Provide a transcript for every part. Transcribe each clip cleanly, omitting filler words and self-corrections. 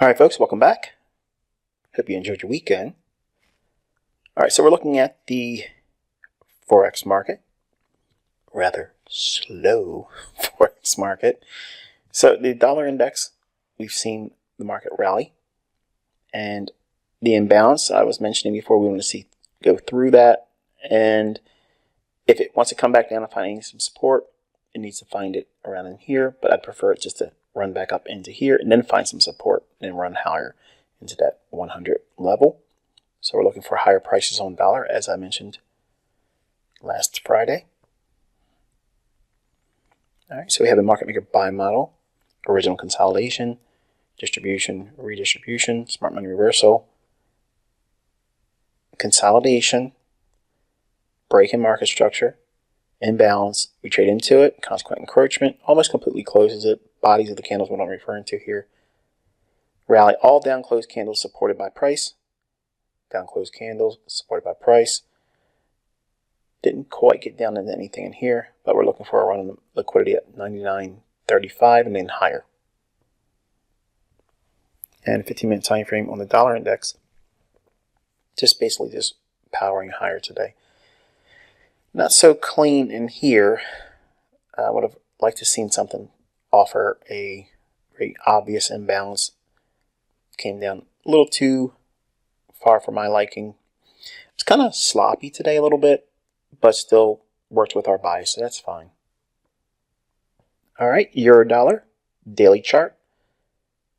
All right, folks, welcome back. Hope you enjoyed your weekend. All right, so we're looking at the Forex market, rather slow Forex market. So the dollar index, we've seen the market rally, and the imbalance I was mentioning before, we want to see go through that, and if it wants to come back down and finding some support, it needs to find it around in here, but I'd prefer it just to run back up into here and then find some support and run higher into that 100 level. So we're looking for higher prices on dollar, as I mentioned last Friday. All right, so we have a market maker buy model, original consolidation, distribution, redistribution, smart money reversal, consolidation, break in market structure, imbalance, we trade into it, consequent encroachment, almost completely closes it, bodies of the candles what I'm referring to here. Rally, all down closed candles supported by price, down closed candles supported by price. Didn't quite get down into anything in here, but we're looking for a run of liquidity at 99.35 and then higher. And 15-minute time frame on the dollar index, just basically just powering higher today. Not so clean in here. I would have liked to seen something offer a very obvious imbalance. Came down a little too far for my liking. It's kind of sloppy today a little bit, but still worked with our bias, so that's fine. All right, euro dollar daily chart.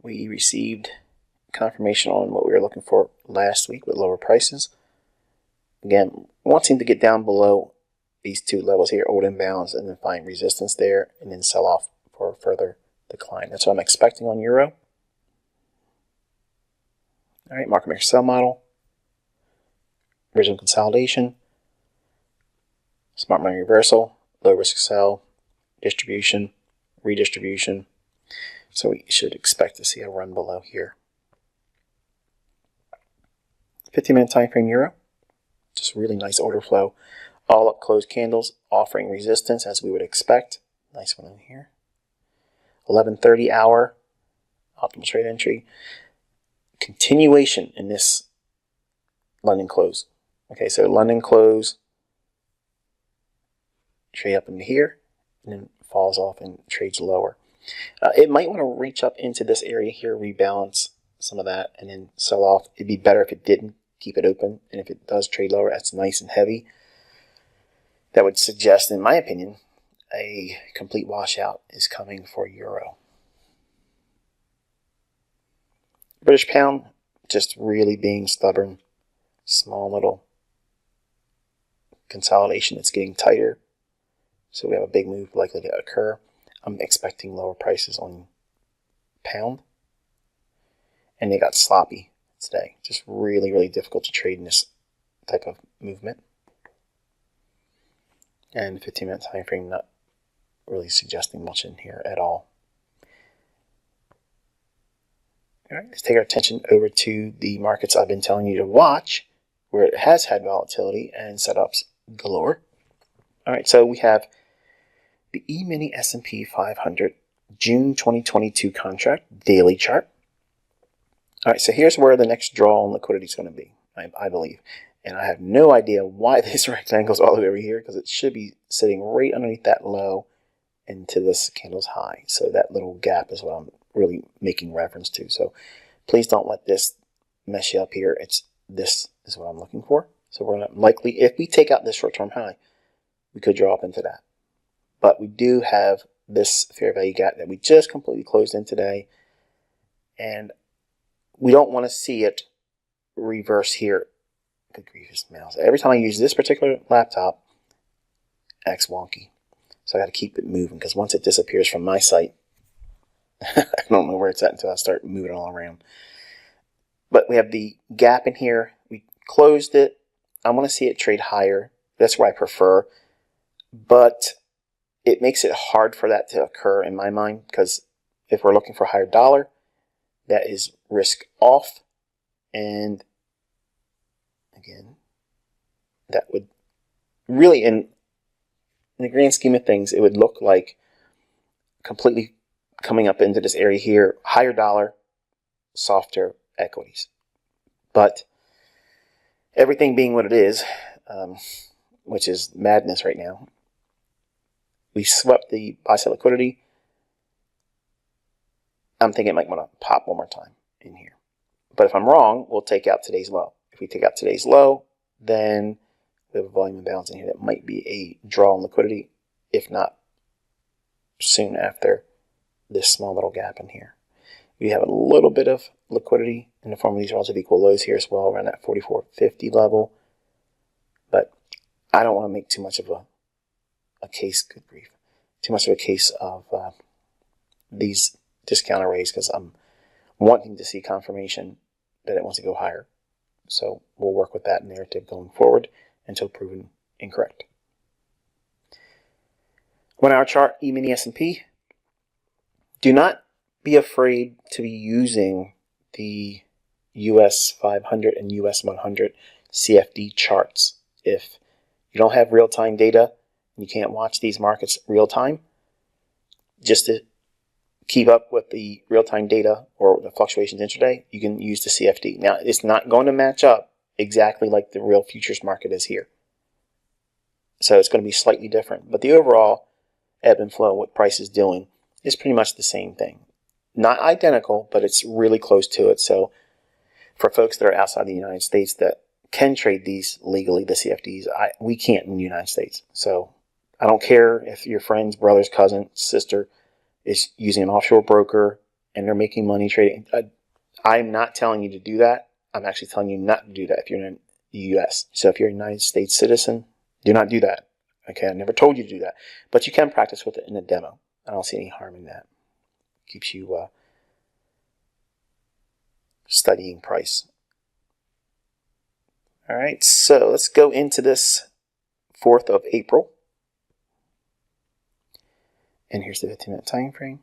We received confirmation on what we were looking for last week with lower prices. Again, wanting to get down below these two levels here, old imbalance, and then find resistance there, and then sell off for a further decline. That's what I'm expecting on euro. All right, market maker sell model, original consolidation, smart money reversal, low risk sell, distribution, redistribution. So we should expect to see a run below here. 15-minute time frame euro, just really nice order flow. All up closed candles offering resistance as we would expect. Nice one in here. 11:30 hour optimal trade entry. Continuation in this London close. Okay, so London close, trade up into here, and then falls off and trades lower. It might want to reach up into this area here, rebalance some of that, and then sell off. It'd be better if it didn't, keep it open, and if it does trade lower, that's nice and heavy. That would suggest, in my opinion, a complete washout is coming for euro. British pound, just really being stubborn. Small little consolidation that's getting tighter. So we have a big move likely to occur. I'm expecting lower prices on pound. And they got sloppy today. Just really, really difficult to trade in this type of movement. And 15-minute time frame not really suggesting much in here at all. All right, let's take our attention over to the markets I've been telling you to watch, where it has had volatility and setups galore. All right, so we have the E-mini S&P 500 June 2022 contract daily chart. All right, so here's where the next draw on liquidity is going to be, I believe. And I have no idea why this rectangle's all the way over here, because it should be sitting right underneath that low into this candle's high. So that little gap is what I'm really making reference to. So please don't let this mess you up here. This is what I'm looking for. So we're going to likely, if we take out this short-term high, we could draw up into that. But we do have this fair value gap that we just completely closed in today. And we don't want to see it reverse here. Good grief, this mouse. Every time I use this particular laptop, acts wonky. So I got to keep it moving, because once it disappears from my sight, I don't know where it's at until I start moving it all around. But we have the gap in here. We closed it. I want to see it trade higher. That's where I prefer. But it makes it hard for that to occur in my mind, because if we're looking for higher dollar, that is risk off. And again, that would really, in the grand scheme of things, it would look like completely coming up into this area here, higher dollar, softer equities. But everything being what it is, which is madness right now, we swept the buy-side liquidity. I'm thinking it might want to pop one more time in here. But if I'm wrong, we'll take out today's low. If we take out today's low, then we have a volume imbalance in here that might be a draw on liquidity, if not soon after this small little gap in here. We have a little bit of liquidity in the form of these relative equal lows here as well, around that 44.50 level. But I don't want to make too much of a case, good grief, too much of a case of these discount arrays, because I'm wanting to see confirmation that it wants to go higher. So we'll work with that narrative going forward until proven incorrect. 1 hour chart, E-mini S&P. Do not be afraid to be using the US 500 and US 100 CFD charts. If you don't have real-time data, you can't watch these markets real-time, just to keep up with the real-time data or the fluctuations intraday, you can use the CFD. Now, it's not going to match up exactly like the real futures market is here. So it's going to be slightly different. But the overall ebb and flow, what price is doing, is pretty much the same thing. Not identical, but it's really close to it. So for folks that are outside the United States that can trade these legally, the CFDs, we can't in the United States. So I don't care if your friend's brother's cousin, sister is using an offshore broker and they're making money trading. I'm not telling you to do that. I'm actually telling you not to do that if you're in the U.S. So if you're a United States citizen, do not do that. Okay, I never told you to do that. But you can practice with it in a demo. I don't see any harm in that. Keeps you studying price. All right, so let's go into this 4th of April. And here's the 15-minute time frame.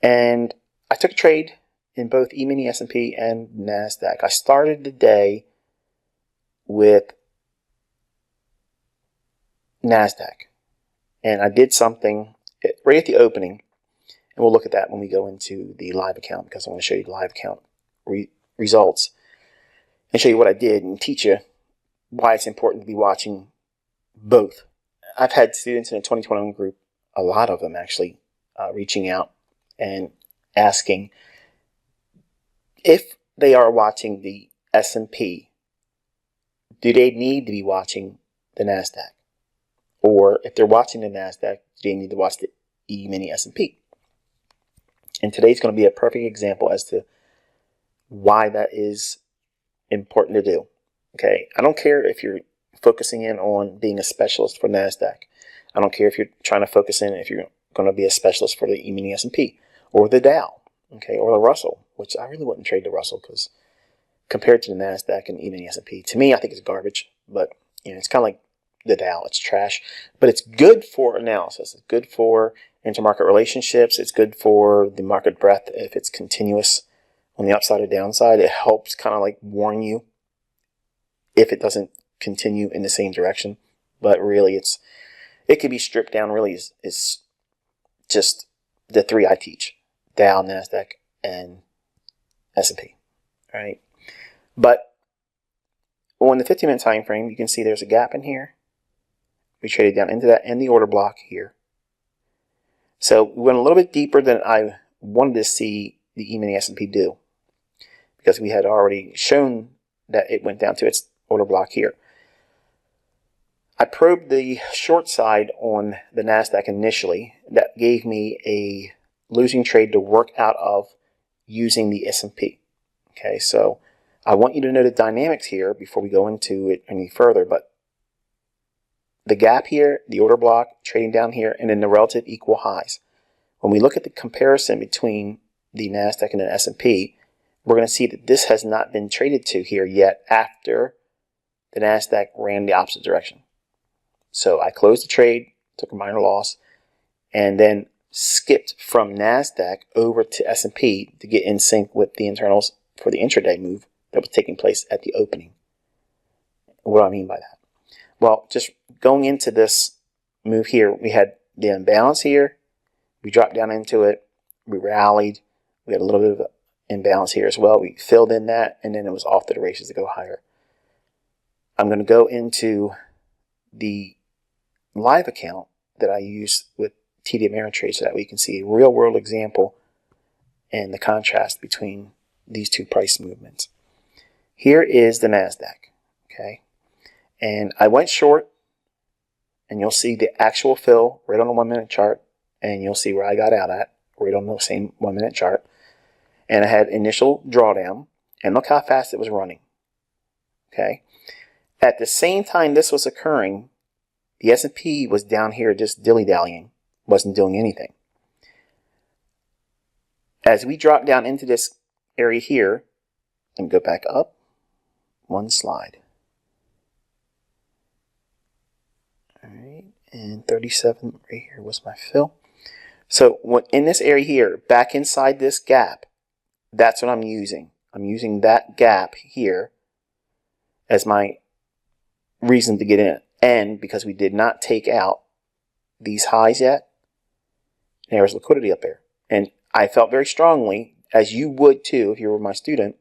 And I took a trade in both E-mini S&P and NASDAQ. I started the day with NASDAQ. And I did something right at the opening. And we'll look at that when we go into the live account, because I want to show you the live account results and show you what I did and teach you why it's important to be watching both. I've had students in the 2021 group, a lot of them actually, reaching out and asking if they are watching the S&P, do they need to be watching the NASDAQ? Or if they're watching the NASDAQ, do they need to watch the E-mini S&P? And today's going to be a perfect example as to why that is important to do. Okay, I don't care if you're focusing in on being a specialist for NASDAQ. I don't care if you're trying to focus in if you're going to be a specialist for the E-mini S&P or the Dow, okay, or the Russell, which I really wouldn't trade the Russell because compared to the NASDAQ and E-mini S&P, to me, I think it's garbage. But it's kind of like the Dow. It's trash, but it's good for analysis. It's good for intermarket relationships. It's good for the market breadth if it's continuous on the upside or downside. It helps kind of like warn you if it doesn't continue in the same direction. But really, it can be stripped down. Really, is just the three I teach: Dow, NASDAQ, and S&P. All right, but on the 15-minute time frame, you can see there's a gap in here. We traded down into that and the order block here. So we went a little bit deeper than I wanted to see the E-mini S&P do, because we had already shown that it went down to its order block here. I probed the short side on the NASDAQ initially. That gave me a losing trade to work out of using the S&P. Okay, so I want you to know the dynamics here before we go into it any further, but the gap here, the order block, trading down here, and then the relative equal highs. When we look at the comparison between the NASDAQ and the S&P, we're going to see that this has not been traded to here yet after the NASDAQ ran the opposite direction. So I closed the trade, took a minor loss, and then skipped from NASDAQ over to S&P to get in sync with the internals for the intraday move that was taking place at the opening. What do I mean by that? Well, just going into this move here, we had the imbalance here. We dropped down into it. We rallied. We had a little bit of imbalance here as well. We filled in that, and then it was off to the races to go higher. I'm going to go into the live account that I use with TD Ameritrade so that we can see a real world example and the contrast between these two price movements. Here is the NASDAQ, okay? And I went short, and you'll see the actual fill right on the 1 minute chart, and you'll see where I got out at right on the same 1 minute chart. And I had initial drawdown, and look how fast it was running, okay? At the same time this was occurring, the S&P was down here just dilly-dallying, wasn't doing anything. As we drop down into this area here, and go back up one slide. All right, and 37 right here was my fill. So in this area here, back inside this gap, that's what I'm using. I'm using that gap here as my reason to get in. And because we did not take out these highs yet, there's liquidity up there. And I felt very strongly, as you would too if you were my student,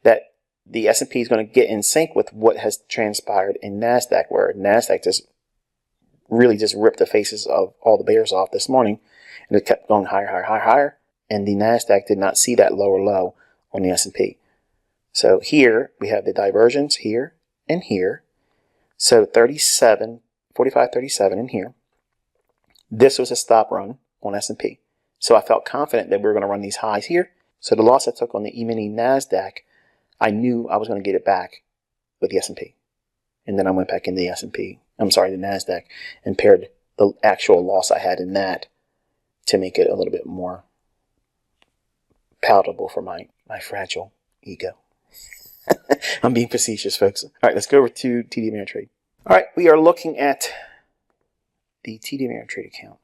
that the S&P is going to get in sync with what has transpired in NASDAQ, where NASDAQ just really just ripped the faces of all the bears off this morning, and it kept going higher, higher, higher, higher, and the NASDAQ did not see that lower low on the S&P. So here we have the divergence here and here. So 37, 45.37 in here. This was a stop run on S&P. So I felt confident that we were going to run these highs here. So the loss I took on the E-mini NASDAQ, I knew I was going to get it back with the S&P. And then I went back in the S&P, the NASDAQ, and paired the actual loss I had in that to make it a little bit more palatable for my fragile ego. I'm being facetious, folks. All right, let's go over to TD Ameritrade. All right, we are looking at the TD Ameritrade account.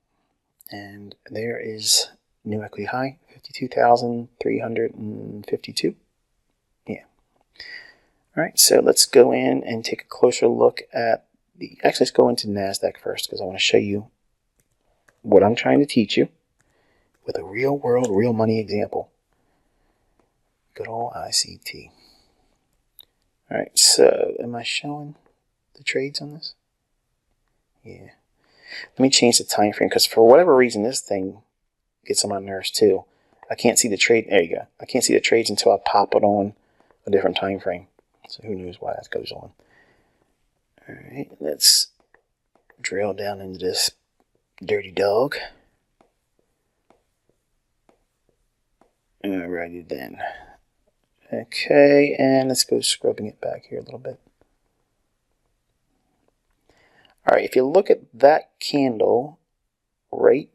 And there is new equity high, 52,352. Yeah. All right, so let's go in and take a closer look at actually, let's go into NASDAQ first, because I want to show you what I'm trying to teach you with a real world, real money example. Good old ICT. All right, so am I showing the trades on this? Yeah. Let me change the time frame, because for whatever reason this thing gets on my nerves too. I can't see the trade. There you go. I can't see the trades until I pop it on a different time frame. So who knows why that goes on. All right, let's drill down into this dirty dog. Alrighty then. Okay, and let's go scrubbing it back here a little bit. All right, if you look at that candle right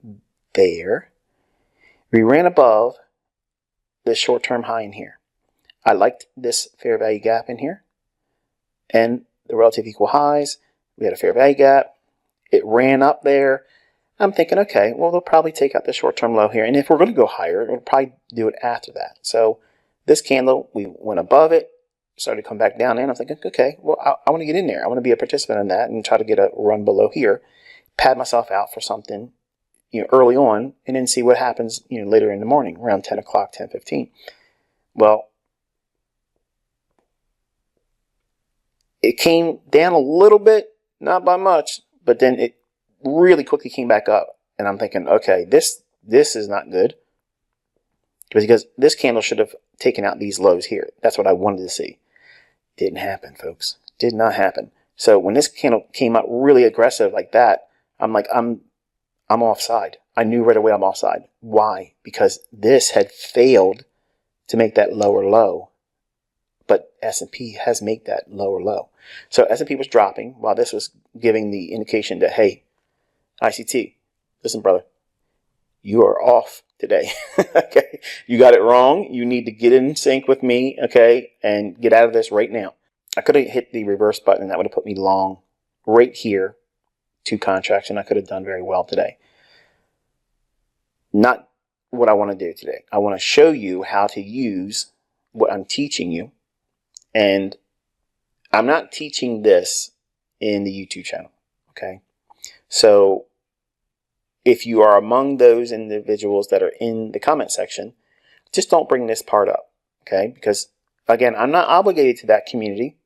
there, we ran above the short-term high in here. I liked this fair value gap in here and the relative equal highs. We had a fair value gap. It ran up there. I'm thinking, okay, well, they'll probably take out the short-term low here. And if we're going to go higher, we'll probably do it after that. So this candle, we went above it, started to come back down, and I'm thinking, okay, well, I want to get in there. I want to be a participant in that and try to get a run below here, pad myself out for something, early on, and then see what happens, later in the morning, around 10 o'clock, 10:15. Well, it came down a little bit, not by much, but then it really quickly came back up, and I'm thinking, okay, this is not good, because this candle should have taken out these lows here. That's what I wanted to see. Didn't happen, folks. Did not happen. So when this candle came up really aggressive like that, I'm like, I'm offside. I knew right away I'm offside. Why? Because this had failed to make that lower low, but S&P has made that lower low. So S&P was dropping while this was giving the indication that, hey, ICT, listen, brother, you are off today. Okay, you got it wrong. You need to get in sync with me, okay, and get out of this right now. I could have hit the reverse button. That would have put me long right here, 2 contracts, and I could have done very well today. Not what I want to do today. I want to show you how to use what I'm teaching you, and I'm not teaching this in the YouTube channel, okay? So if you are among those individuals that are in the comment section, just don't bring this part up, okay? Because, again, I'm not obligated to that community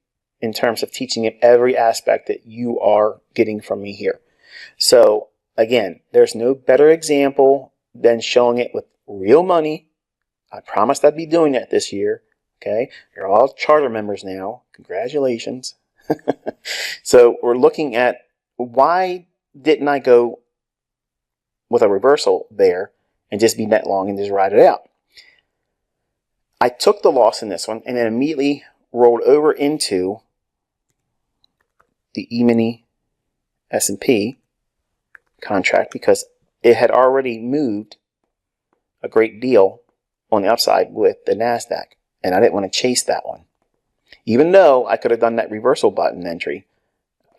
in terms of teaching it every aspect that you are getting from me here. So, again, there's no better example than showing it with real money. I promised I'd be doing that this year, okay? You're all charter members now. Congratulations. So we're looking at why didn't I go with a reversal there and just be net long and just ride it out. I took the loss in this one and then immediately rolled over into the E-mini S&P contract because it had already moved a great deal on the upside with the NASDAQ, and I didn't want to chase that one. Even though I could have done that reversal button entry,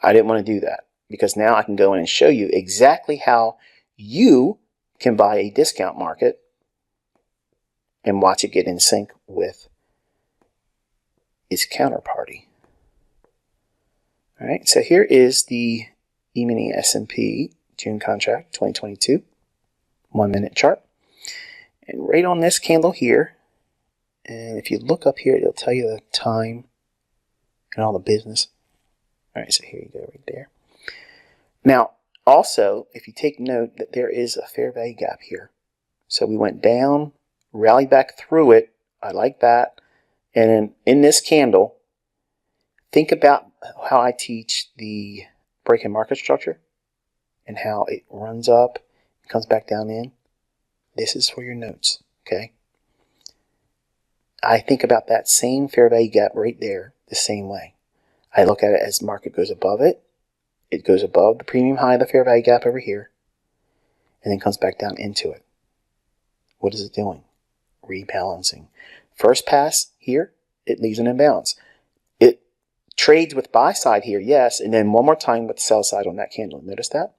I didn't want to do that because now I can go in and show you exactly how you can buy a discount market and watch it get in sync with its counterparty. All right, so here is the E-mini S&P June contract 2022 1 minute chart. And right on this candle here, and if you look up here, it'll tell you the time and all the business. All right, so here you go right there. Now, also, if you take note that there is a fair value gap here. So we went down, rallied back through it. I like that. And then in this candle, think about how I teach the break-in market structure and how it runs up, comes back down in. This is for your notes, okay? I think about that same fair value gap right there the same way. I look at it as market goes above it. It goes above the premium high of the fair value gap over here, and then comes back down into it. What is it doing? Rebalancing. First pass here, it leaves an imbalance. It trades with buy side here, yes, and then one more time with sell side on that candle. Notice that?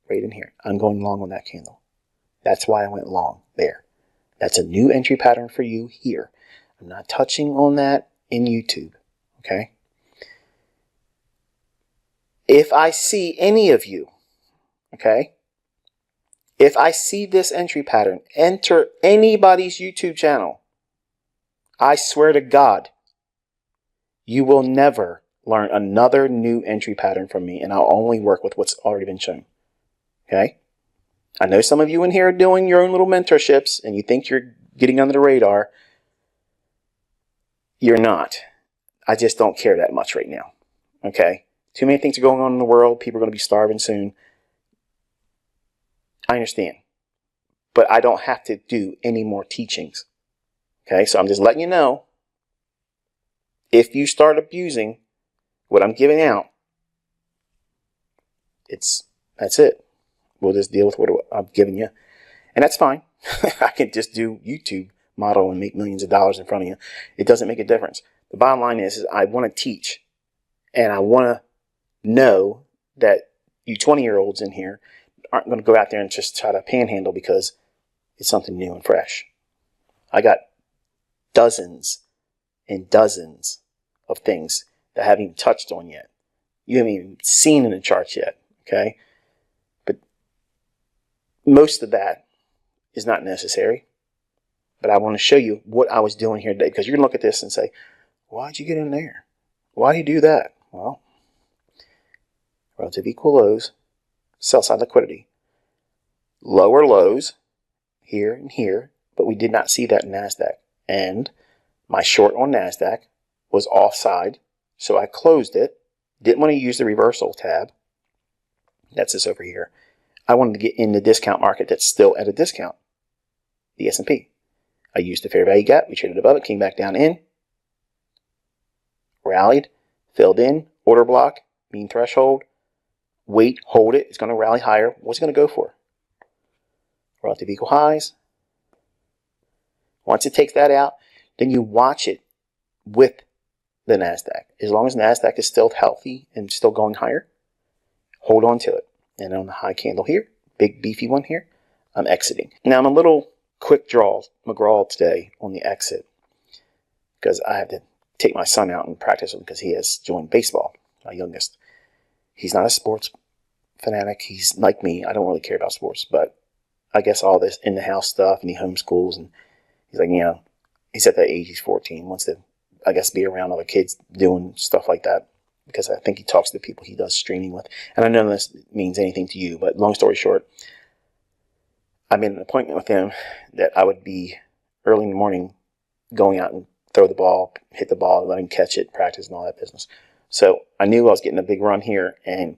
Right in here. I'm going long on that candle. That's why I went long there. That's a new entry pattern for you here. I'm not touching on that in YouTube, okay? If I see any of you, okay, if I see this entry pattern enter anybody's YouTube channel, I swear to God, you will never learn another new entry pattern from me, and I'll only work with what's already been shown, okay? I know some of you in here are doing your own little mentorships, and you think you're getting under the radar. You're not. I just don't care that much right now, okay? Too many things are going on in the world. People are going to be starving soon. I understand. But I don't have to do any more teachings. Okay, so I'm just letting you know, if you start abusing what I'm giving out, that's it. We'll just deal with what I'm giving you. And that's fine. I can just do YouTube model and make millions of dollars in front of you. It doesn't make a difference. The bottom line is I want to teach, and I want to know that you 20-year-olds in here aren't going to go out there and just try to panhandle because it's something new and fresh. I got dozens and dozens of things that I haven't even touched on yet. You haven't even seen in the charts yet, okay? But most of that is not necessary. But I want to show you what I was doing here today, because you're going to look at this and say, why'd you get in there? Why do you do that? Well, relative equal lows, sell side liquidity. Lower lows here and here, but we did not see that in NASDAQ. And my short on NASDAQ was offside, so I closed it. Didn't want to use the reversal tab. That's this over here. I wanted to get in the discount market that's still at a discount, the S&P. I used the fair value gap. We traded above it, came back down in, rallied, filled in, order block, mean threshold, wait, hold it. It's going to rally higher. What's it going to go for? Relative equal highs. Once it takes that out, then you watch it with the NASDAQ. As long as NASDAQ is still healthy and still going higher, hold on to it. And on the high candle here, big beefy one here, I'm exiting. Now I'm a little quick draw McGraw today on the exit because I had to take my son out and practice him because he has joined baseball, my youngest. He's not a sports fanatic. He's like me. I don't really care about sports, but I guess all this in-the-house stuff and he homeschools and He's like, he's at that age, he's 14, wants to, I guess, be around other kids doing stuff like that, because I think he talks to the people he does streaming with. And I know this means anything to you, but long story short, I made an appointment with him that I would be early in the morning going out and throw the ball, hit the ball, let him catch it, practice, and all that business. So I knew I was getting a big run here, and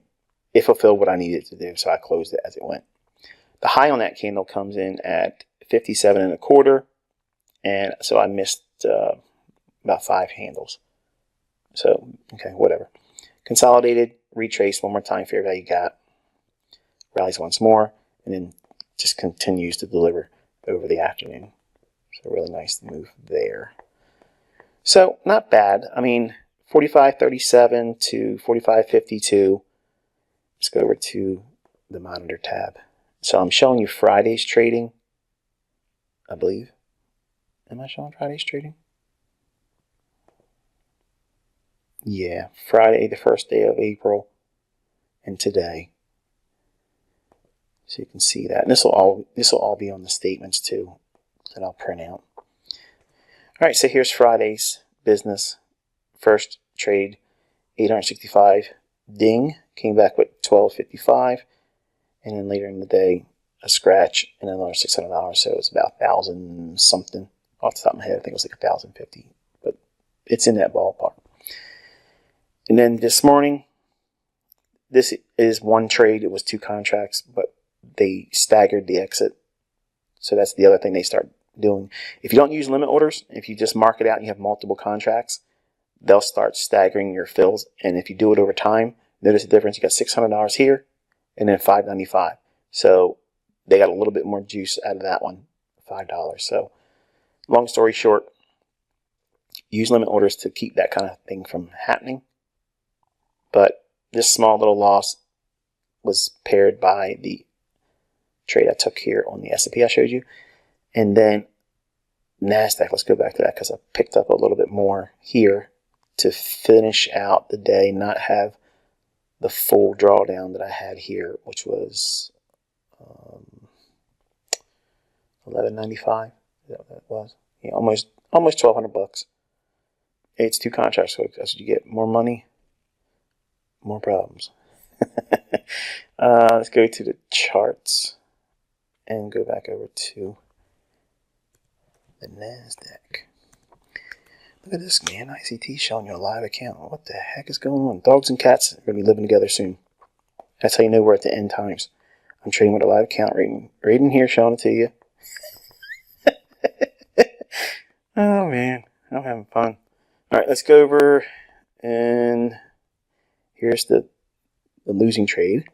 it fulfilled what I needed to do, so I closed it as it went. The high on that candle comes in at 57 and a quarter, and so I missed about 5 handles. So, okay, whatever. Consolidated, retraced one more time, fair value gap, rallies once more, and then just continues to deliver over the afternoon. So really nice move there. So not bad. I mean, 45.37 to 45.52. Let's go over to the monitor tab. So I'm showing you Friday's trading, I believe. Am I showing Friday's trading? Yeah, Friday, the first day of April, and today. So you can see that. And this will all be on the statements too that I'll print out. All right, so here's Friday's business. First trade, 865. Ding, came back with 1255, and then later in the day, a scratch and another $600. So it's about 1,000 something off the top of my head. I think it was like 1,050, but it's in that ballpark. And then this morning, this is one trade. It was 2 contracts, but they staggered the exit. So that's the other thing they start doing. If you don't use limit orders, if you just mark it out and you have multiple contracts, they'll start staggering your fills. And if you do it over time, notice the difference. You got $600 here and then $595. So they got a little bit more juice out of that one, $5. So long story short, use limit orders to keep that kind of thing from happening. But this small little loss was paired by the trade I took here on the S&P I showed you. And then NASDAQ, let's go back to that because I picked up a little bit more here to finish out the day, not have the full drawdown that I had here, which was $11.95. Is that what that was? Yeah, almost $1,200. It's 2 contracts, so as you get more money, more problems. Let's go to the charts and go back over to the NASDAQ. Look at this, man. ICT showing you a live account. What the heck is going on? Dogs and cats are going to be living together soon. That's how you know we're at the end times. I'm trading with a live account right in here, showing it to you. Oh, man. I'm having fun. All right, let's go over, and here's the losing trade.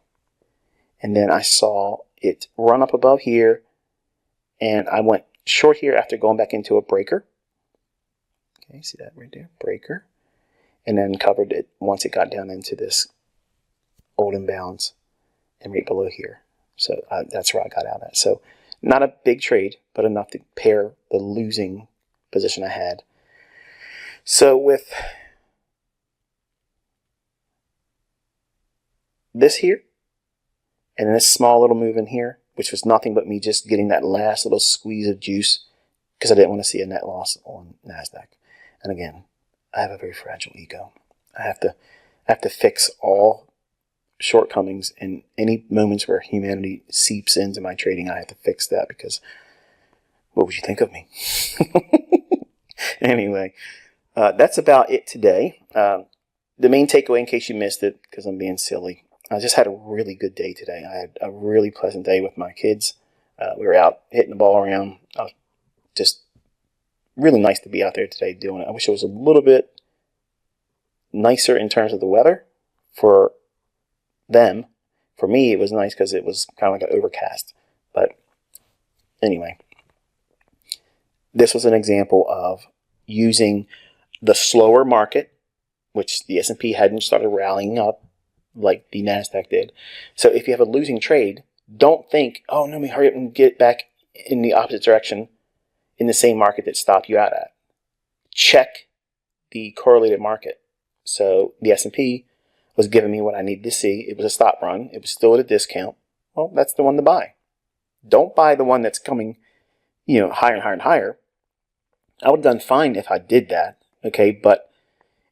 And then I saw it run up above here, and I went short here after going back into a breaker. Okay, see that right there? Breaker. And then covered it once it got down into this old imbalance and right below here. So that's where I got out at. So not a big trade, but enough to pair the losing position I had. So with this here, and this small little move in here, which was nothing but me just getting that last little squeeze of juice because I didn't want to see a net loss on NASDAQ. And again, I have a very fragile ego. I have to fix all shortcomings, and any moments where humanity seeps into my trading, I have to fix that, because what would you think of me? Anyway, that's about it today. The main takeaway, in case you missed it, because I'm being silly, I just had a really good day today. I had a really pleasant day with my kids. We were out hitting the ball around. Just really nice to be out there today doing it. I wish it was a little bit nicer in terms of the weather for them. For me, it was nice because it was kind of like an overcast. But anyway, this was an example of using the slower market, which the S&P hadn't started rallying up like the NASDAQ did. So if you have a losing trade, don't think, oh, no, let me hurry up and get back in the opposite direction in the same market that stopped you out at. Check the correlated market. So the S&P was giving me what I needed to see. It was a stop run. It was still at a discount. Well, that's the one to buy. Don't buy the one that's coming, higher and higher and higher. I would have done fine if I did that, okay? But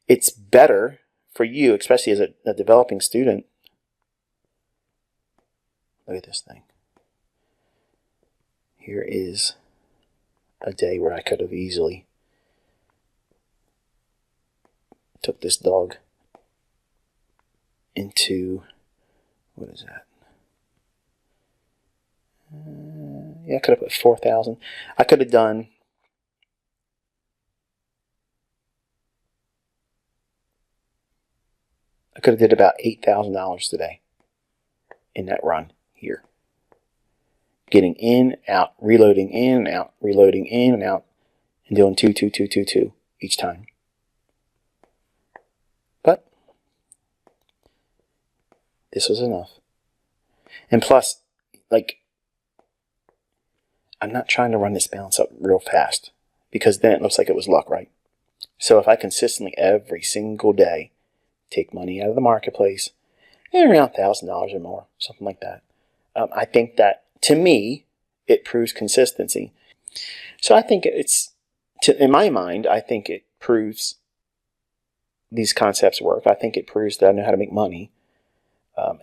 it's better for you, especially as a developing student. Look at this thing. Here is a day where I could have easily took this dog into, what is that? Yeah, I could have put 4,000. I could have done, I could have did about $8,000 today in that run here. Getting in, out, reloading in, out, reloading in and out, and doing 2, 2, 2, 2, 2 each time. But this was enough. And plus, like, I'm not trying to run this balance up real fast, because then it looks like it was luck, right? So if I consistently every single day take money out of the marketplace, around $1,000 or more, something like that, I think that, to me, it proves consistency. So I think in my mind, I think it proves these concepts work. I think it proves that I know how to make money.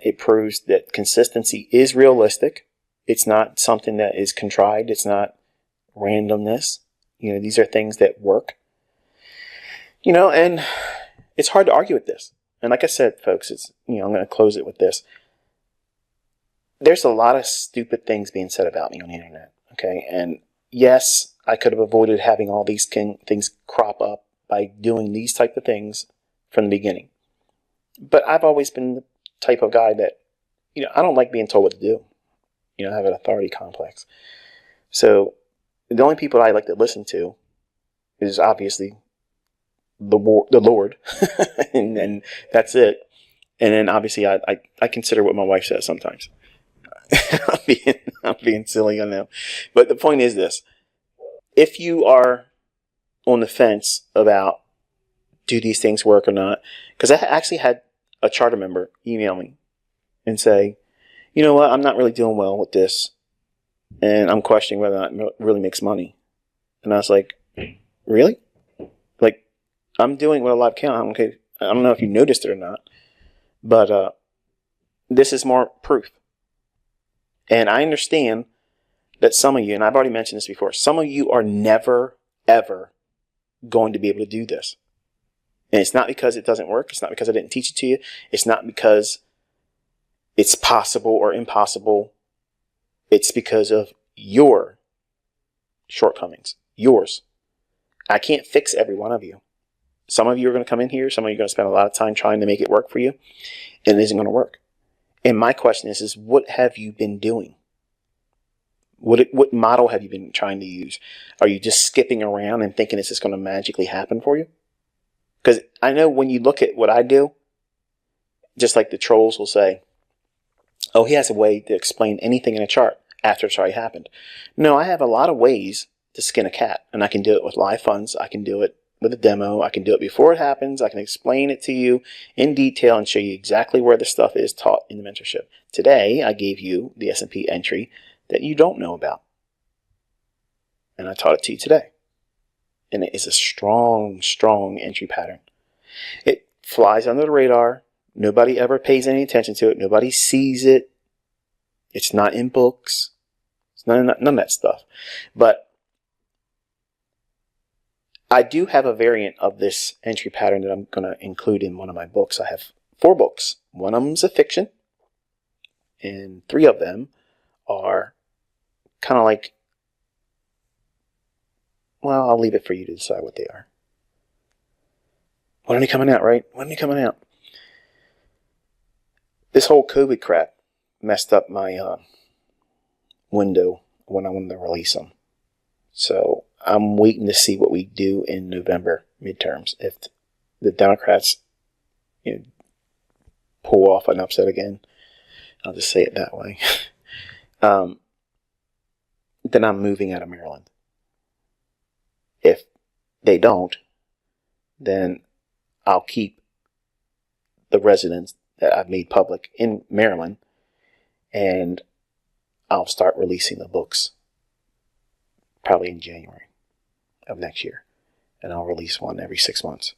It proves that consistency is realistic. It's not something that is contrived. It's not randomness. These are things that work. And it's hard to argue with this. And like I said, folks, I'm going to close it with this. There's a lot of stupid things being said about me on the internet. Okay. And yes, I could have avoided having all these things crop up by doing these type of things from the beginning. But I've always been the type of guy that, I don't like being told what to do. I have an authority complex. So the only people I like to listen to is obviously the Lord, and that's it. And then obviously I consider what my wife says sometimes. I'm being silly, I know. But the point is this. If you are on the fence about do these things work or not, because I actually had a charter member email me and say, you know what, I'm not really doing well with this, and I'm questioning whether or not it really makes money. And I was like, really? Like, I'm doing what a live count. Okay, I don't know if you noticed it or not, but this is more proof. And I understand that some of you, and I've already mentioned this before, some of you are never, ever going to be able to do this. And it's not because it doesn't work. It's not because I didn't teach it to you. It's not because it's possible or impossible. It's because of your shortcomings. Yours. I can't fix every one of you. Some of you are going to come in here. Some of you are going to spend a lot of time trying to make it work for you. And it isn't going to work. And my question is what have you been doing? What model have you been trying to use? Are you just skipping around and thinking it's just going to magically happen for you? Because I know when you look at what I do, just like the trolls will say, oh, he has a way to explain anything in a chart after it's already happened. No, I have a lot of ways to skin a cat. And I can do it with live funds. I can do it with a demo. I can do it before it happens. I can explain it to you in detail and show you exactly where the stuff is taught in the mentorship. Today, I gave you the S&P entry that you don't know about. And I taught it to you today. And it is a strong, strong entry pattern. It flies under the radar. Nobody ever pays any attention to it. Nobody sees it. It's not in books. It's none of that stuff. But I do have a variant of this entry pattern that I'm going to include in one of my books. I have 4 books. One of them is a fiction. And 3 of them are kind of like, well, I'll leave it for you to decide what they are. When are they coming out, right? When are they coming out? This whole COVID crap messed up my window when I wanted to release them. So I'm waiting to see what we do in November midterms. If the Democrats pull off an upset again, I'll just say it that way, then I'm moving out of Maryland. If they don't, then I'll keep the residence that I've made public in Maryland, and I'll start releasing the books probably in January. of next year. And I'll release one every 6 months.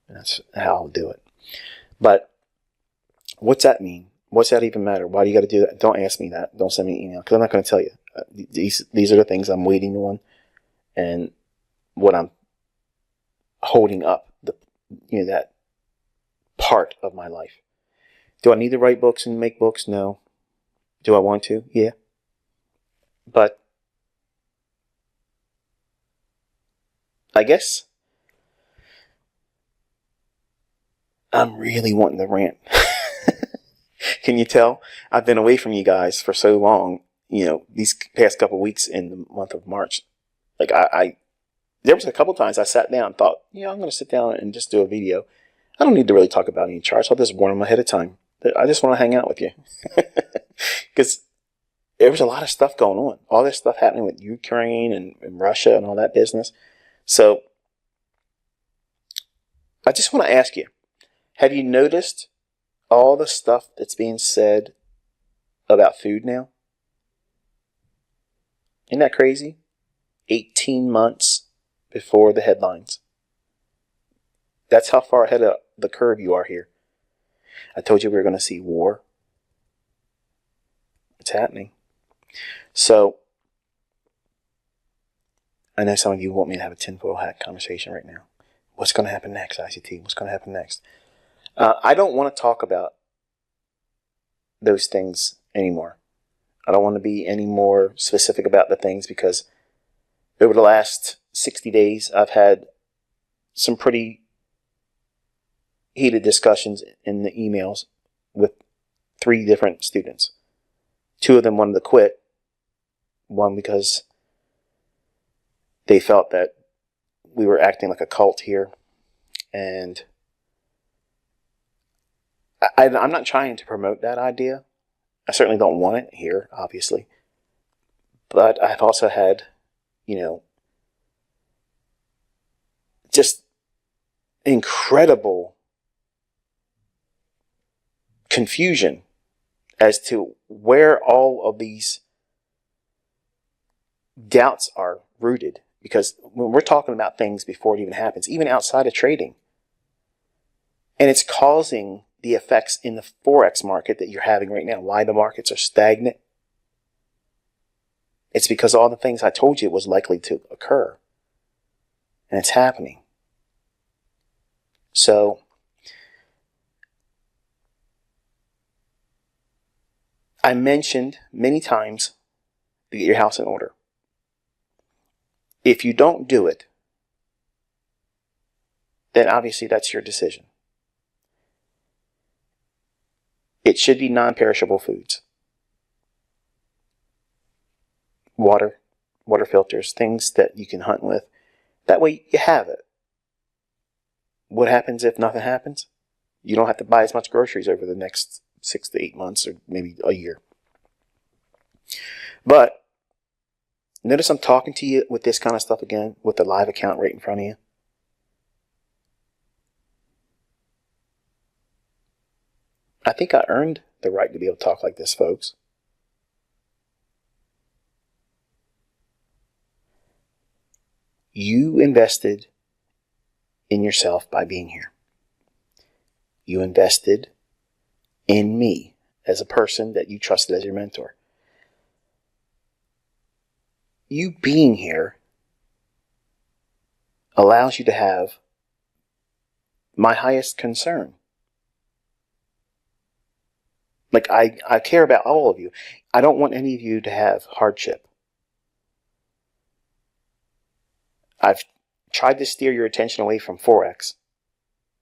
And that's how I'll do it. But what's that mean? What's that even matter? Why do you got to do that? Don't ask me that. Don't send me an email because I'm not going to tell you. These are the things I'm waiting on, and what I'm holding up, that part of my life. Do I need to write books and make books? No. Do I want to? Yeah. But I guess I'm really wanting to rant. Can you tell? I've been away from you guys for so long, these past couple of weeks in the month of March. Like there was a couple times I sat down and thought, I'm going to sit down and just do a video. I don't need to really talk about any charts. I'll just warn them ahead of time. I just want to hang out with you. Because there was a lot of stuff going on. All this stuff happening with Ukraine and Russia and all that business. So I just want to ask you, have you noticed all the stuff that's being said about food now? Isn't that crazy? 18 months before the headlines. That's how far ahead of the curve you are here. I told you we were going to see war. It's happening. So, I know some of you want me to have a tinfoil hat conversation right now. What's going to happen next, ICT? What's going to happen next? I don't want to talk about those things anymore. I don't want to be any more specific about the things because over the last 60 days, I've had some pretty heated discussions in the emails with 3 different students. 2 of them wanted to quit. One because they felt that we were acting like a cult here. And I'm not trying to promote that idea. I certainly don't want it here, obviously. But I've also had, just incredible confusion as to where all of these doubts are rooted. Because when we're talking about things before it even happens, even outside of trading, and it's causing the effects in the Forex market that you're having right now, why the markets are stagnant, it's because all the things I told you was likely to occur. And it's happening. So, I mentioned many times to get your house in order. If you don't do it, then obviously that's your decision. It should be non-perishable foods. Water filters, things that you can hunt with. That way you have it. What happens if nothing happens? You don't have to buy as much groceries over the next 6 to 8 months or maybe a year. But notice I'm talking to you with this kind of stuff again, with the live account right in front of you. I think I earned the right to be able to talk like this, folks. You invested in yourself by being here. You invested in me as a person that you trusted as your mentor. You being here allows you to have my highest concern. Like, I care about all of you. I don't want any of you to have hardship. I've tried to steer your attention away from Forex.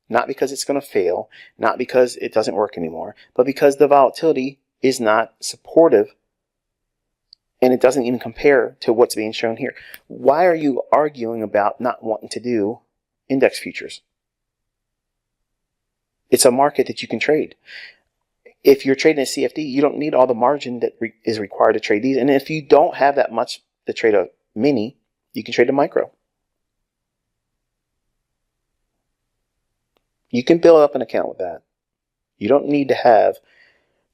Not because it's going to fail, not because it doesn't work anymore, but because the volatility is not supportive and it doesn't even compare to what's being shown here. Why are you arguing about not wanting to do index futures? It's a market that you can trade. If you're trading a CFD, you don't need all the margin that is required to trade these. And if you don't have that much to trade a mini, you can trade a micro. You can build up an account with that. You don't need to have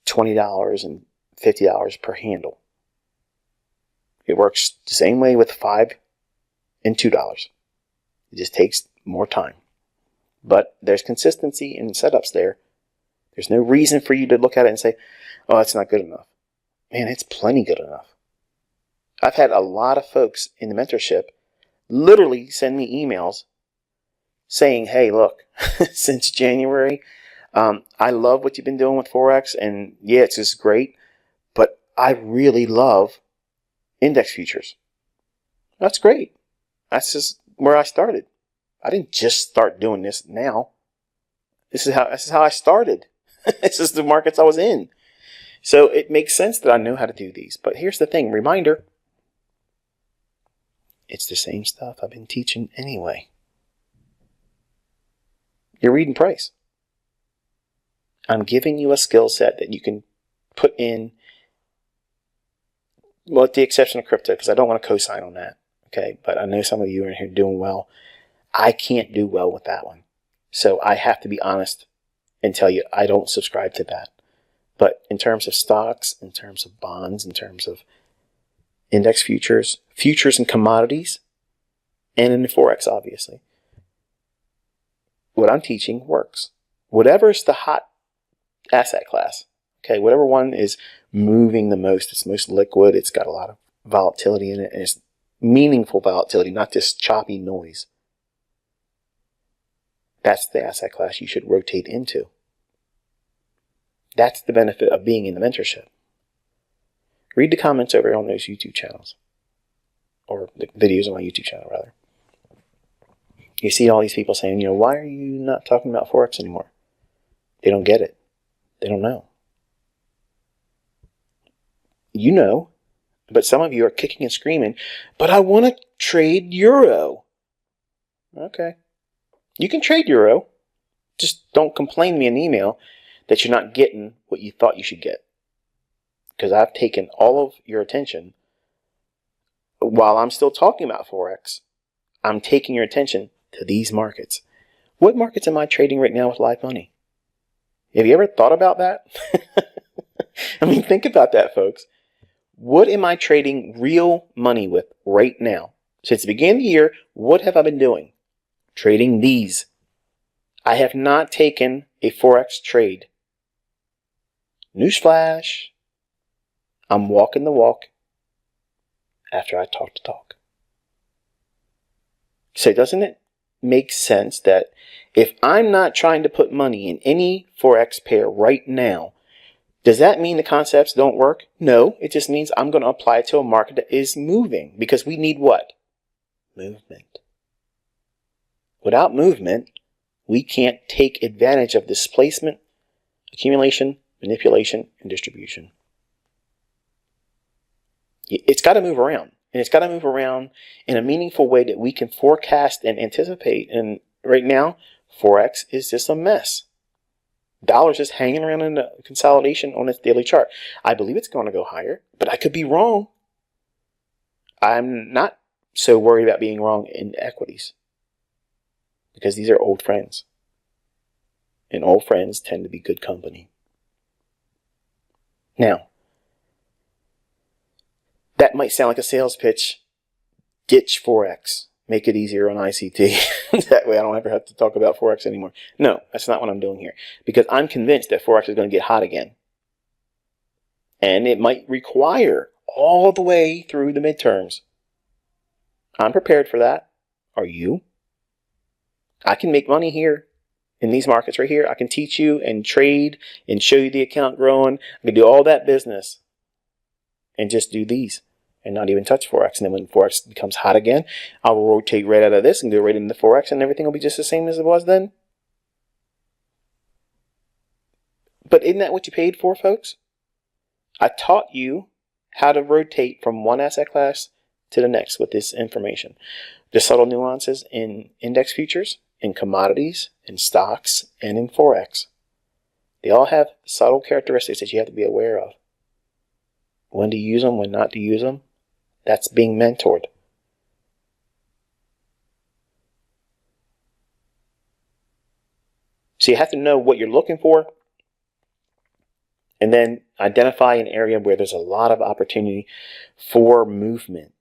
$20 and $50 per handle. It works the same way with 5 and $2. It just takes more time. But there's consistency in setups there. There's no reason for you to look at it and say, oh, that's not good enough. Man, it's plenty good enough. I've had a lot of folks in the mentorship literally send me emails saying, hey, look, since January, I love what you've been doing with Forex, and yeah, it's just great, but I really love index futures. That's great. That's just where I started. I didn't just start doing this now. This is how I started. This is the markets I was in. So it makes sense that I know how to do these. But here's the thing, reminder, it's the same stuff I've been teaching anyway. You're reading price. I'm giving you a skill set that you can put in, well, with the exception of crypto, because I don't want to co-sign on that. Okay, but I know some of you are in here doing well. I can't do well with that one. So I have to be honest and tell you I don't subscribe to that. But in terms of stocks, in terms of bonds, in terms of index futures, futures and commodities, and in the Forex, obviously, what I'm teaching works. Whatever is the hot asset class, okay, whatever one is moving the most, it's most liquid, it's got a lot of volatility in it, and it's meaningful volatility, not just choppy noise. That's the asset class you should rotate into. That's the benefit of being in the mentorship. Read the comments over on those YouTube channels, or the videos on my YouTube channel, rather. You see all these people saying, why are you not talking about Forex anymore? They don't get it. They don't know. You know, but some of you are kicking and screaming, but I want to trade Euro. Okay. You can trade Euro. Just don't complain to me in an email that you're not getting what you thought you should get. Because I've taken all of your attention while I'm still talking about Forex. I'm taking your attention to these markets. What markets am I trading right now with live money? Have you ever thought about that? I mean, think about that, folks. What am I trading real money with right now? Since the beginning of the year, what have I been doing? Trading these. I have not taken a Forex trade. Newsflash. I'm walking the walk after I talk the talk. So doesn't it make sense that if I'm not trying to put money in any Forex pair right now, does that mean the concepts don't work? No, it just means I'm going to apply it to a market that is moving, because we need what? Movement. Without movement, we can't take advantage of displacement, accumulation, manipulation, and distribution. It's got to move around. And it's got to move around in a meaningful way that we can forecast and anticipate. And right now, Forex is just a mess. Dollar's just hanging around in the consolidation on its daily chart. I believe it's going to go higher, but I could be wrong. I'm not so worried about being wrong in equities, because these are old friends. And old friends tend to be good company. Now, that might sound like a sales pitch. Ditch Forex. Make it easier on ICT. That way I don't ever have to talk about Forex anymore. No, that's not what I'm doing here. Because I'm convinced that Forex is going to get hot again. And it might require all the way through the midterms. I'm prepared for that. Are you? I can make money here in these markets right here. I can teach you and trade and show you the account growing. I can do all that business and just do these and not even touch Forex. And then when Forex becomes hot again, I'll rotate right out of this and go right into Forex, and everything will be just the same as it was then. But isn't that what you paid for, folks? I taught you how to rotate from one asset class to the next with this information. The subtle nuances in index futures, in commodities, in stocks, and in Forex. They all have subtle characteristics that you have to be aware of. When to use them, when not to use them. That's being mentored. So you have to know what you're looking for, and then identify an area where there's a lot of opportunity for movement.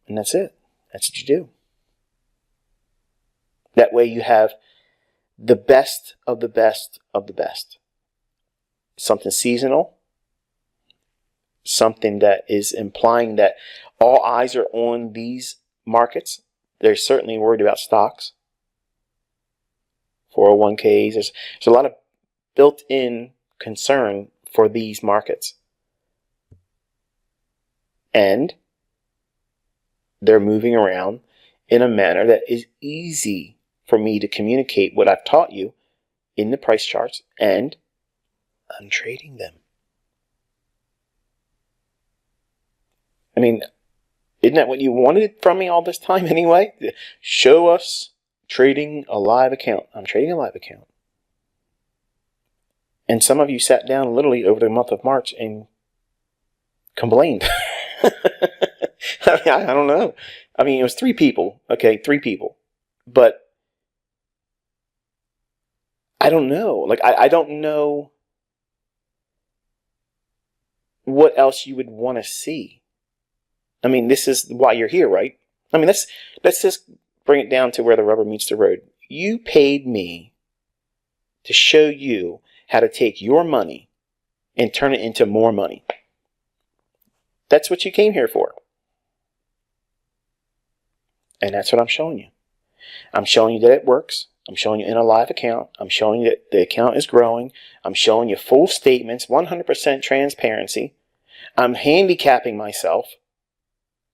And that's it. That's what you do. That way you have the best of the best of the best. Something seasonal. Something that is implying that all eyes are on these markets. They're certainly worried about stocks. 401ks. There's a lot of built-in concern for these markets. And they're moving around in a manner that is easy for me to communicate what I've taught you in the price charts, and I'm trading them. I mean, isn't that what you wanted from me all this time anyway? Show us trading a live account. I'm trading a live account. And some of you sat down literally over the month of March and complained. I don't know. I mean, it was 3 people. Okay, 3 people. But I don't know. Like, I don't know what else you would want to see. I mean, this is why you're here, right? I mean, let's just bring it down to where the rubber meets the road. You paid me to show you how to take your money and turn it into more money. That's what you came here for. And that's what I'm showing you. I'm showing you that it works. I'm showing you in a live account. I'm showing you that the account is growing. I'm showing you full statements, 100% transparency. I'm handicapping myself.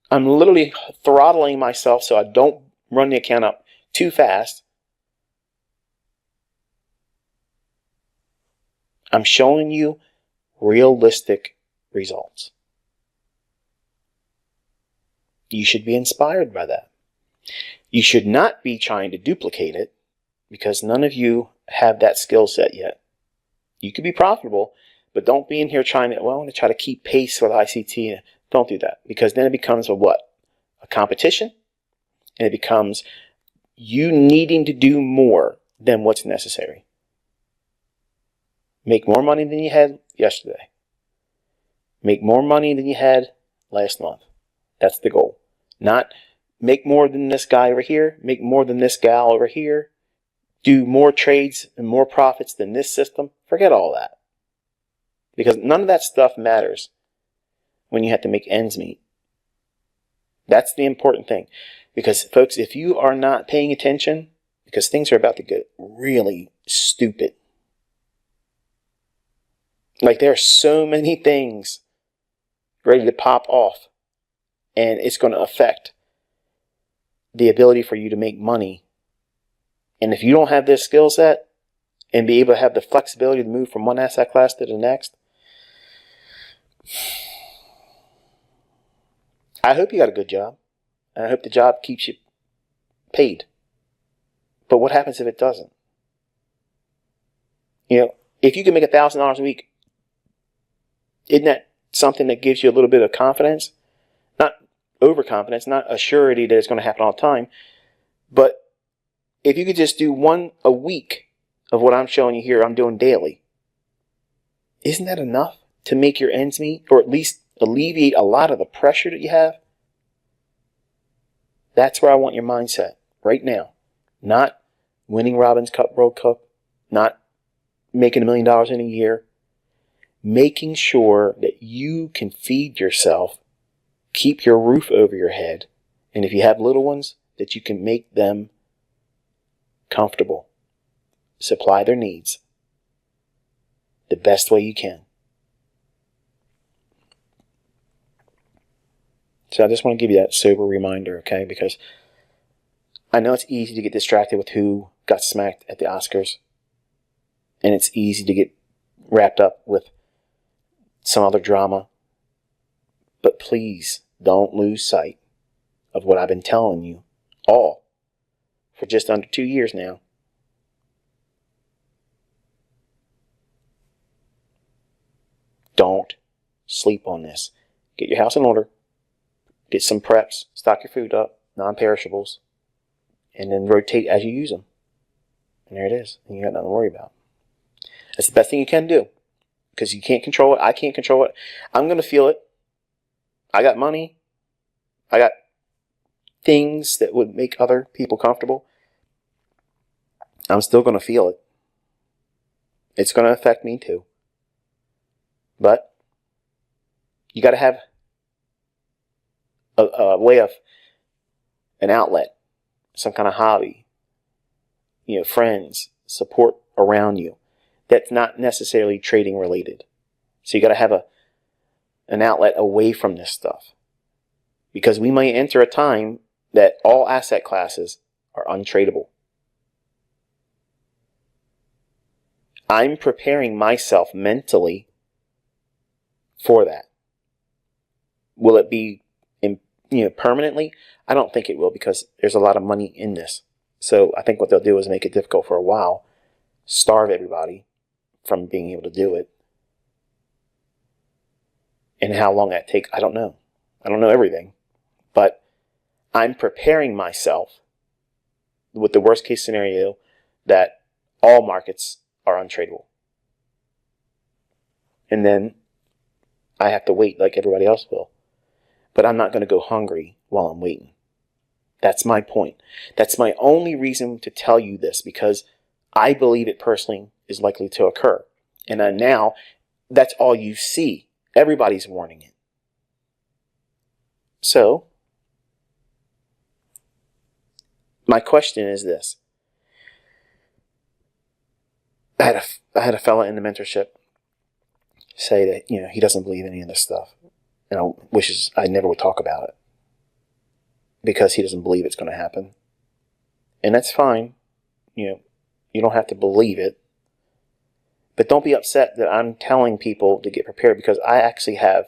I'm literally throttling myself so I don't run the account up too fast. I'm showing you realistic results. You should be inspired by that. You should not be trying to duplicate it, because none of you have that skill set yet. You could be profitable, but don't be in here trying to, well, I want to try to keep pace with ICT. Don't do that, because then it becomes a what? A competition, and it becomes you needing to do more than what's necessary. Make more money than you had yesterday. Make more money than you had last month. That's the goal. Not make more than this guy over here, make more than this gal over here, do more trades and more profits than this system. Forget all that. Because none of that stuff matters when you have to make ends meet. That's the important thing. Because, folks, if you are not paying attention, because things are about to get really stupid. Like, there are so many things ready to pop off. And it's going to affect the ability for you to make money. And if you don't have this skill set and be able to have the flexibility to move from one asset class to the next, I hope you got a good job. And I hope the job keeps you paid. But what happens if it doesn't? You know, if you can make $1,000 a week, isn't that something that gives you a little bit of confidence? Not overconfidence, not a surety that it's going to happen all the time. But if you could just do one a week of what I'm showing you here, I'm doing daily, isn't that enough to make your ends meet, or at least alleviate a lot of the pressure that you have? That's where I want your mindset right now. Not winning Robin's Cup, World Cup, not making $1 million in a year. Making sure that you can feed yourself, keep your roof over your head, and if you have little ones, that you can make them comfortable. Supply their needs the best way you can. So I just want to give you that sober reminder, okay? Because I know it's easy to get distracted with who got smacked at the Oscars. And it's easy to get wrapped up with some other drama. But please don't lose sight of what I've been telling you all for just under 2 years now. Don't sleep on this. Get your house in order. Get some preps. Stock your food up. Non-perishables. And then rotate as you use them. And there it is. And you got nothing to worry about. That's the best thing you can do. Because you can't control it. I can't control it. I'm going to feel it. I got money. I got things that would make other people comfortable, I'm still going to feel it. It's going to affect me too. But you got to have a way of an outlet, some kind of hobby, friends, support around you that's not necessarily trading related. So you got to have an outlet away from this stuff, because we might enter a time that all asset classes are untradeable. I'm preparing myself mentally for that. Will it be permanently? I don't think it will, because there's a lot of money in this. So I think what they'll do is make it difficult for a while, starve everybody from being able to do it. And how long that takes, I don't know. I don't know everything. But I'm preparing myself with the worst case scenario that all markets are untradeable. And then I have to wait like everybody else will. But I'm not going to go hungry while I'm waiting. That's my point. That's my only reason to tell you this, because I believe it personally is likely to occur. And now that's all you see. Everybody's warning it. So my question is this. I had a fella in the mentorship say that, he doesn't believe any of this stuff. Wishes I never would talk about it, because he doesn't believe it's going to happen. And that's fine. You don't have to believe it. But don't be upset that I'm telling people to get prepared, because I actually have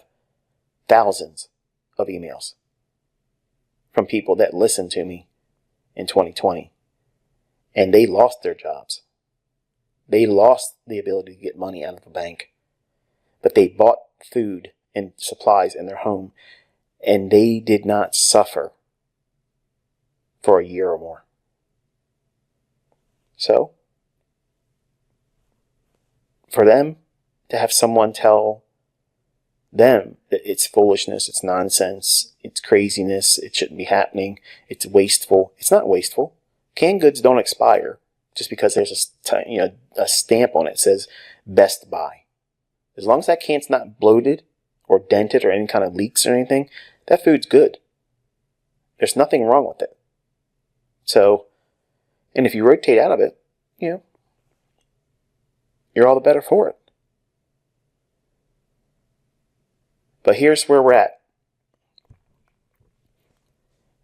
thousands of emails from people that listened to me in 2020. And they lost their jobs. They lost the ability to get money out of the bank. But they bought food and supplies in their home, and they did not suffer for a year or more. So, for them to have someone tell them that it's foolishness, it's nonsense, it's craziness, it shouldn't be happening, it's wasteful. It's not wasteful. Canned goods don't expire just because there's a stamp on it that says Best Buy. As long as that can's not bloated or dented or any kind of leaks or anything, that food's good. There's nothing wrong with it. So, and if you rotate out of it, you're all the better for it. But here's where we're at.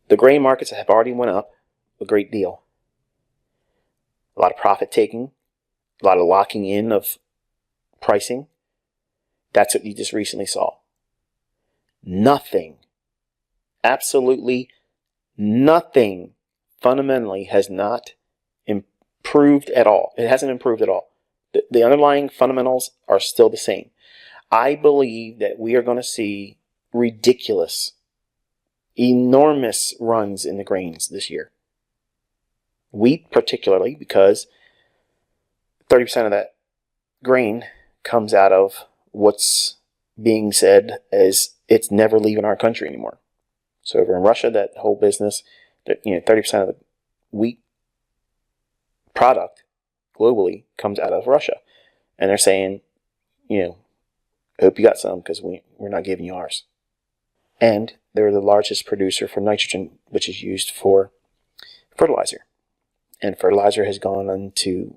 The grain markets have already went up a great deal. A lot of profit taking, a lot of locking in of pricing. That's what you just recently saw. Nothing, absolutely nothing fundamentally has not improved at all. It hasn't improved at all. The underlying fundamentals are still the same. I believe that we are going to see ridiculous, enormous runs in the grains this year. Wheat particularly, because 30% of that grain comes out of what's being said as it's never leaving our country anymore. So over in Russia, that whole business, 30% of the wheat product globally comes out of Russia. And they're saying, hope you got some, because we're not giving you ours. And they're the largest producer for nitrogen, which is used for fertilizer. And fertilizer has gone into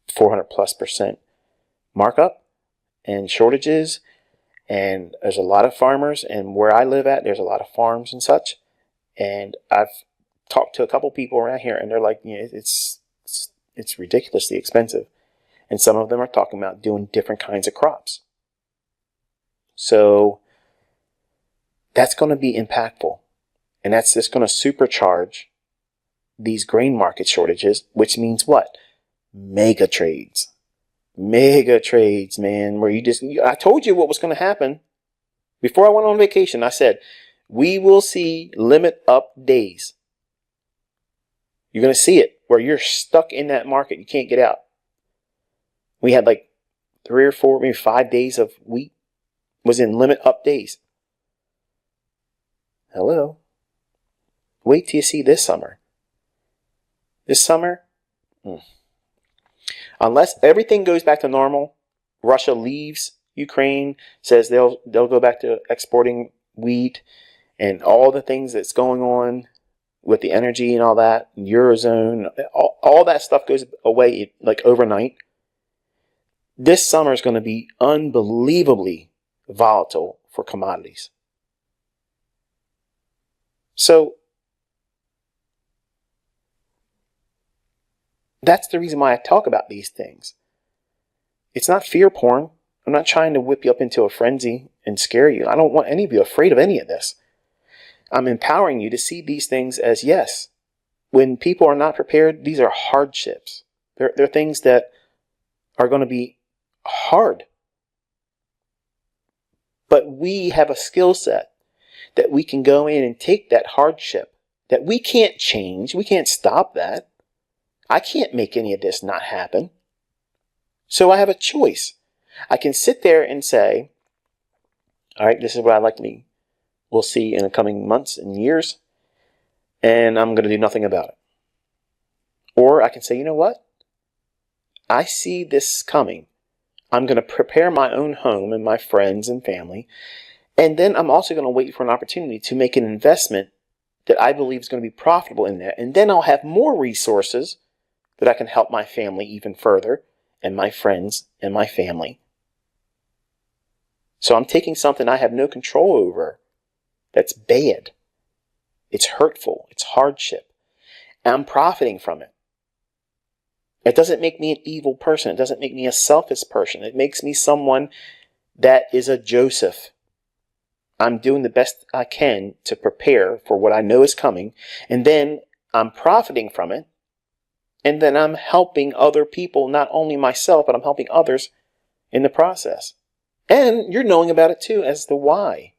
400+% markup and shortages. And there's a lot of farmers, and where I live at, there's a lot of farms and such. And I've talked to a couple people around here, and they're like, it's ridiculously expensive. And some of them are talking about doing different kinds of crops. So that's going to be impactful. And that's just going to supercharge these grain market shortages, which means what? Mega trades. Mega trades, man, where I told you what was going to happen. Before I went on vacation, I said, we will see limit up days. You're going to see it where you're stuck in that market. You can't get out. We had like 3 or 4, maybe 5 days of wheat was in limit up days. Hello. Wait till you see this summer. This summer, unless everything goes back to normal, Russia leaves Ukraine, says they'll go back to exporting wheat and all the things that's going on with the energy and all that, Eurozone, all that stuff goes away like overnight. This summer is going to be unbelievably volatile for commodities. So that's the reason why I talk about these things. It's not fear porn. I'm not trying to whip you up into a frenzy and scare you. I don't want any of you afraid of any of this. I'm empowering you to see these things as, yes, when people are not prepared, these are hardships. They're things that are going to be hard. But we have a skill set that we can go in and take that hardship that we can't change. We can't stop that. I can't make any of this not happen. So I have a choice. I can sit there and say, all right, this is what I'd like to we'll see in the coming months and years, and I'm going to do nothing about it. Or I can say, you know what? I see this coming. I'm going to prepare my own home and my friends and family, and then I'm also going to wait for an opportunity to make an investment that I believe is going to be profitable in that, and then I'll have more resources that I can help my family even further, and my friends and my family. So I'm taking something I have no control over that's bad. It's hurtful. It's hardship. And I'm profiting from it. It doesn't make me an evil person. It doesn't make me a selfish person. It makes me someone that is a Joseph. I'm doing the best I can to prepare for what I know is coming. And then I'm profiting from it. And then I'm helping other people, not only myself, but I'm helping others in the process. And you're knowing about it too as the why.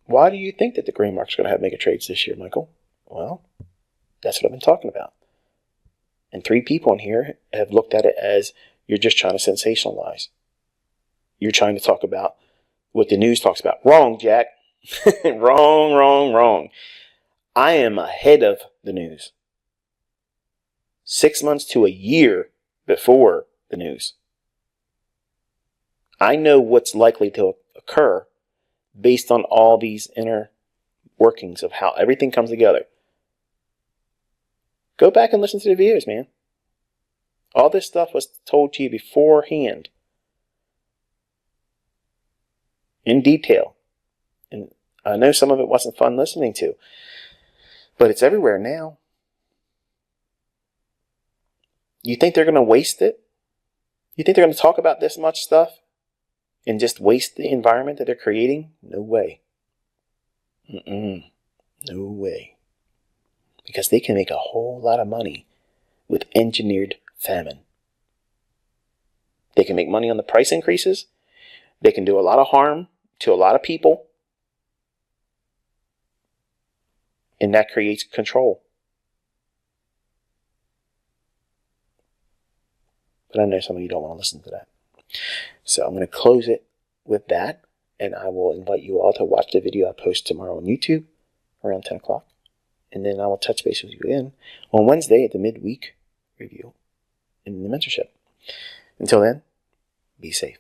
Why do you think that the grain market's going to have mega trades this year, Michael? Well, that's what I've been talking about. And 3 people in here have looked at it as you're just trying to sensationalize. You're trying to talk about what the news talks about. Wrong, Jack. Wrong. I am ahead of the news. 6 months to a year before the news. I know what's likely to occur based on all these inner workings of how everything comes together. Go back and listen to the videos, man. All this stuff was told to you beforehand. In detail. And I know some of it wasn't fun listening to. But it's everywhere now. You think they're going to waste it? You think they're going to talk about this much stuff and just waste the environment that they're creating? No way. No way. Because they can make a whole lot of money with engineered famine. They can make money on the price increases. They can do a lot of harm to a lot of people. And that creates control. But I know some of you don't want to listen to that. So I'm going to close it with that. And I will invite you all to watch the video I post tomorrow on YouTube around 10 o'clock. And then I will touch base with you again on Wednesday at the midweek review in the mentorship. Until then, be safe.